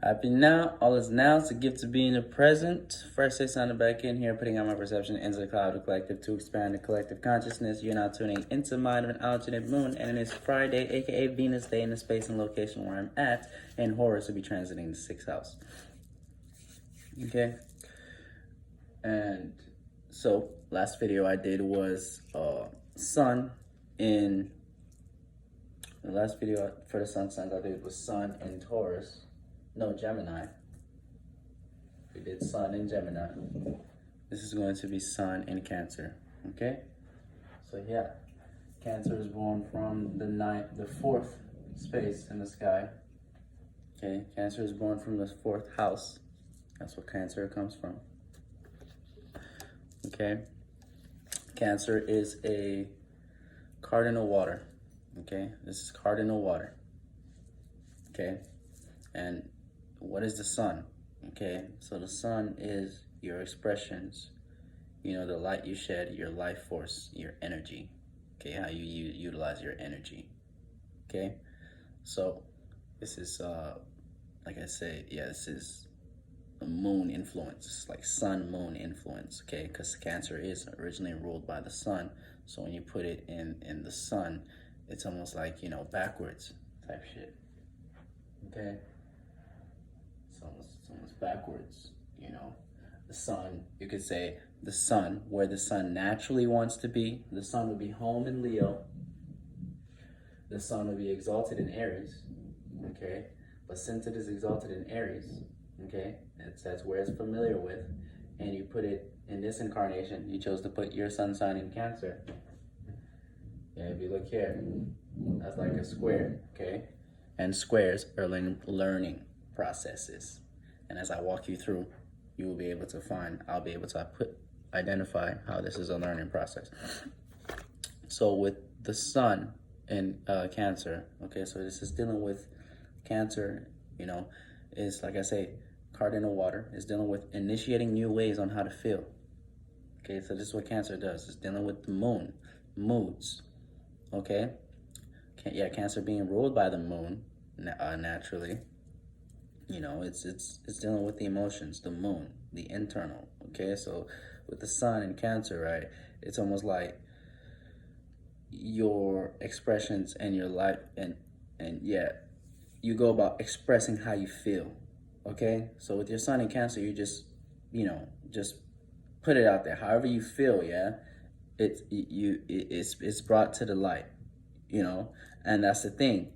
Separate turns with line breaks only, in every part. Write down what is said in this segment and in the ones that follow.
Happy now, all is now. It's a gift to be in the present. First, I sounded back in here, putting out my perception into the cloud of collective to expand the collective consciousness. You're now tuning into Mind of an Alternate Moon, and it is Friday, aka Venus Day, in the space and location where I'm at, and Horus will be transiting the 6th house. Okay? And so, last video I did was Sun in... The last video for the Sun signs I did was Sun in Taurus. No, Gemini. We did Sun in Gemini. This is going to be Sun in Cancer. Okay? So yeah. Cancer is born from the 4th space in the sky. Okay? Cancer is born from the 4th house. That's what Cancer comes from. Okay? Cancer is a cardinal water. Okay? This is cardinal water. Okay? And what is the sun? Okay, so the sun is your expressions, you know, the light you shed, your life force, your energy. Okay, how you utilize your energy. Okay, so this is like I say, yeah, this is a moon influence. It's like sun moon influence. Okay, because Cancer is originally ruled by the sun, so when you put it in the sun, it's almost like, you know, backwards type shit. Okay. It's almost backwards, you know. The sun, you could say the sun, where the sun naturally wants to be. The sun would be home in Leo. The sun would be exalted in Aries, okay? But since it is exalted in Aries, okay, that's where it's familiar with, and you put it in this incarnation, you chose to put your sun sign in Cancer. Yeah, if you look here, that's like a square, okay? And squares are learning processes, and as I walk you through, you will be able to find, I'll be able to identify how this is a learning process. So with the sun in Cancer, okay, so this is dealing with Cancer, you know, is, like I say, cardinal water, is dealing with initiating new ways on how to feel. Okay, so this is what Cancer does. It's dealing with the moon, moods, okay? Yeah, Cancer being ruled by the moon, naturally. You know, it's dealing with the emotions, the moon, the internal, okay? So with the sun in Cancer, right, it's almost like your expressions and your life, and yeah, you go about expressing how you feel, okay? So with your sun in Cancer, you just, you know, just put it out there, however you feel, yeah? It's brought to the light, you know? And that's the thing.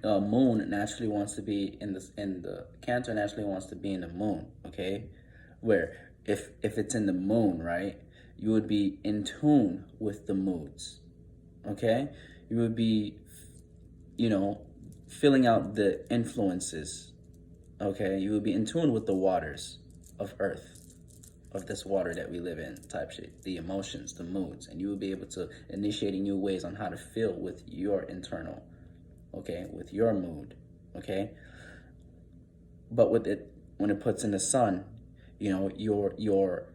Moon naturally wants to be in the Cancer naturally wants to be in the moon, okay? Where if it's in the moon, right, you would be in tune with the moods, okay? You would be, you know, filling out the influences, okay? You would be in tune with the waters of Earth, of this water that we live in type shit, the emotions, the moods, and you would be able to initiate new ways on how to feel with your internal, okay, with your mood, okay? But with it, when it puts in the sun, you know, you're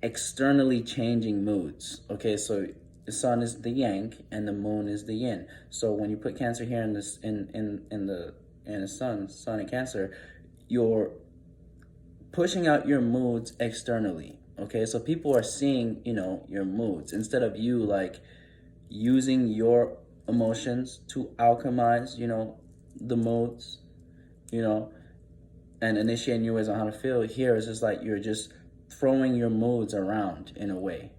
externally changing moods, okay? So the sun is the yang and the moon is the yin. So when you put Cancer here in this in the sun in Cancer, you're pushing out your moods externally, okay? So people are seeing, you know, your moods instead of you like using your emotions to alchemize, you know, the moods, you know, and initiate new ways on how to feel. Here it's just like you're just throwing your moods around in a way,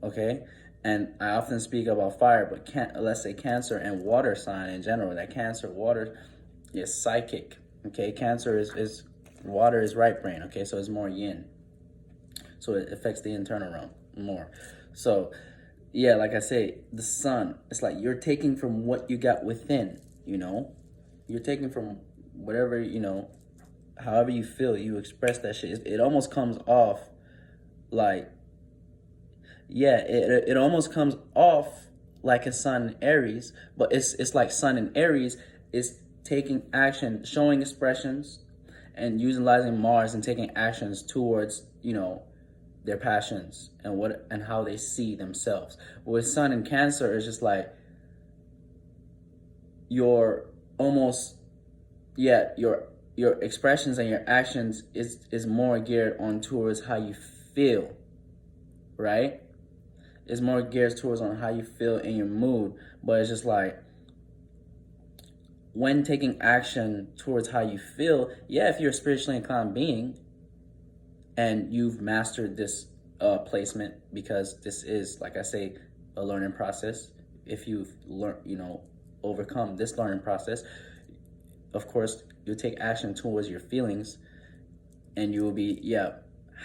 okay? And I often speak about fire, but let's say Cancer and water sign in general, that Cancer water is psychic, okay? Cancer is water is right brain, okay? So it's more yin. So it affects the internal realm more. So yeah, like I say, the sun, it's like you're taking from what you got within, you know? You're taking from whatever, you know, however you feel, you express that shit. It almost comes off like, yeah, it almost comes off like a sun in Aries, but it's like sun in Aries is taking action, showing expressions, and utilizing Mars and taking actions towards, you know, their passions and how they see themselves. With sun in Cancer, it's just like you're almost, yeah, you're your expressions and your actions is more geared on towards how you feel, right? It's more geared towards on how you feel in your mood. But it's just like, when taking action towards how you feel, yeah, if you're a spiritually inclined being and you've mastered this placement, because this is, like I say, a learning process. If you've learned, overcome this learning process, of course, you'll take action towards your feelings, and you will be,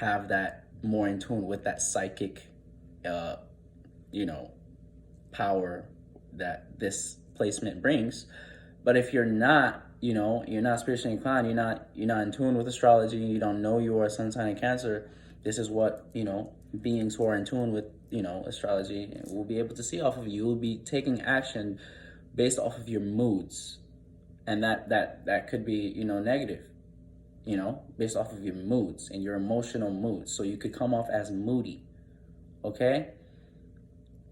have that more in tune with that psychic, power that this placement brings. But if you're not, you're not spiritually inclined, you're not in tune with astrology, you don't know your sun sign in Cancer, this is what, beings who are in tune with, astrology will be able to see off of you. You will be taking action based off of your moods. And that could be, negative, based off of your moods and your emotional moods. So you could come off as moody, okay?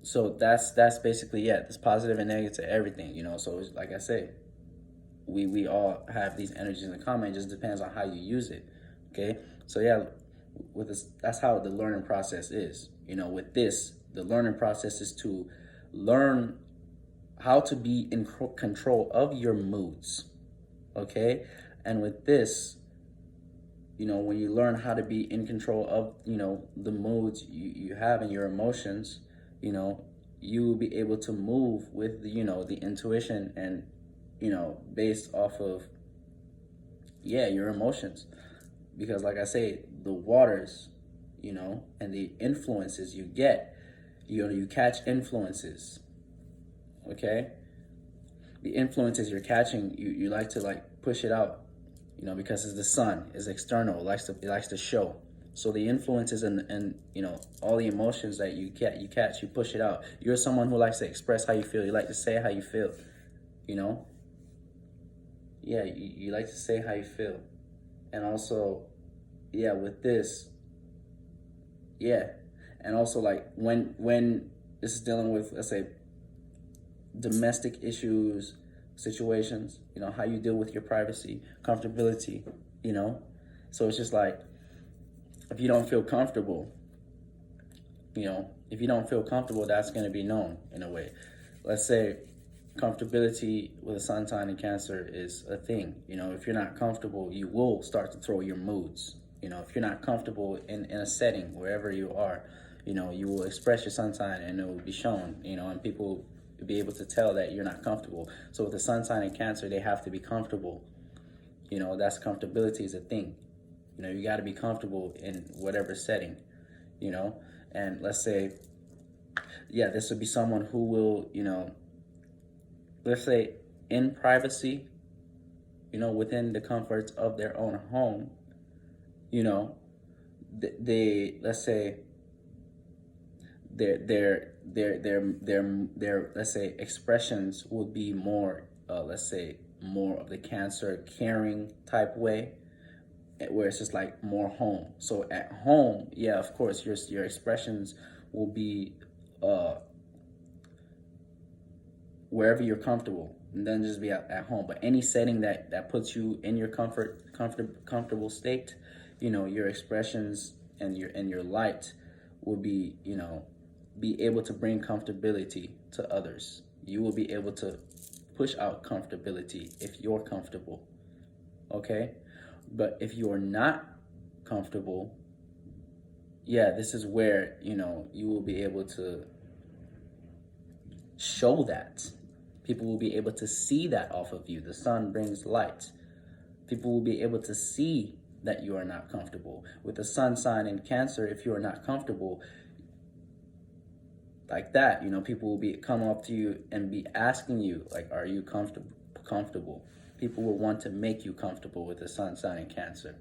So that's basically, it's positive and negative to everything, So it's, like I say, we all have these energies in common. It just depends on how you use it, okay? So with this, that's how the learning process is. With this, the learning process is to learn how to be in control of your moods, okay? And with this, when you learn how to be in control of, the moods you have and your emotions, you will be able to move with the intuition and, based off of, your emotions. Because like I say, the waters, and the influences you get, you catch influences, okay? The influences you're catching, you like to like push it out, because it's the sun, is external, it likes to show. So the influences and all the emotions that you catch, you push it out. You're someone who likes to express how you feel. You like to say how you feel, you like to say how you feel. And also, with this, and also like when this is dealing with, let's say, domestic issues, situations, how you deal with your privacy, comfortability, So it's just like, if you don't feel comfortable, that's going to be known in a way. Let's say comfortability with a sun sign in Cancer is a thing. If you're not comfortable, you will start to throw your moods. If you're not comfortable in a setting, wherever you are, you will express your sun sign and it will be shown, and people will be able to tell that you're not comfortable. So with the sun sign in Cancer, they have to be comfortable. That's comfortability is a thing. You got to be comfortable in whatever setting, and let's say, this would be someone who will, let's say in privacy, within the comforts of their own home, they, let's say, their let's say expressions would be more, let's say, more of the Cancer caring type way, where it's just like more home. So at home, of course, your expressions will be wherever you're comfortable, and then just be at home. But any setting that puts you in your comfortable state, your expressions and your light will be, be able to bring comfortability to others. You will be able to push out comfortability if you're comfortable, okay? But if you're not comfortable, this is where, you will be able to show that. People will be able to see that off of you. The sun brings light. People will be able to see that you are not comfortable. With the sun sign in Cancer, if you are not comfortable, like that, people will be come up to you and be asking you, like, are you comfortable? People will want to make you comfortable with the sun sign in Cancer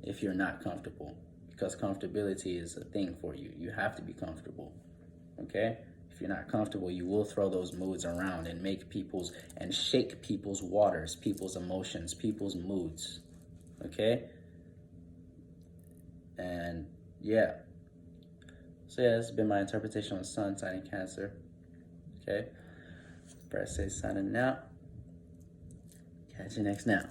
if you're not comfortable, because comfortability is a thing for you. You have to be comfortable, okay? If you're not comfortable, you will throw those moods around and shake people's waters, people's emotions, people's moods, okay? And so this has been my interpretation on sun sign in Cancer, okay? Press say signing out. Catch you next now.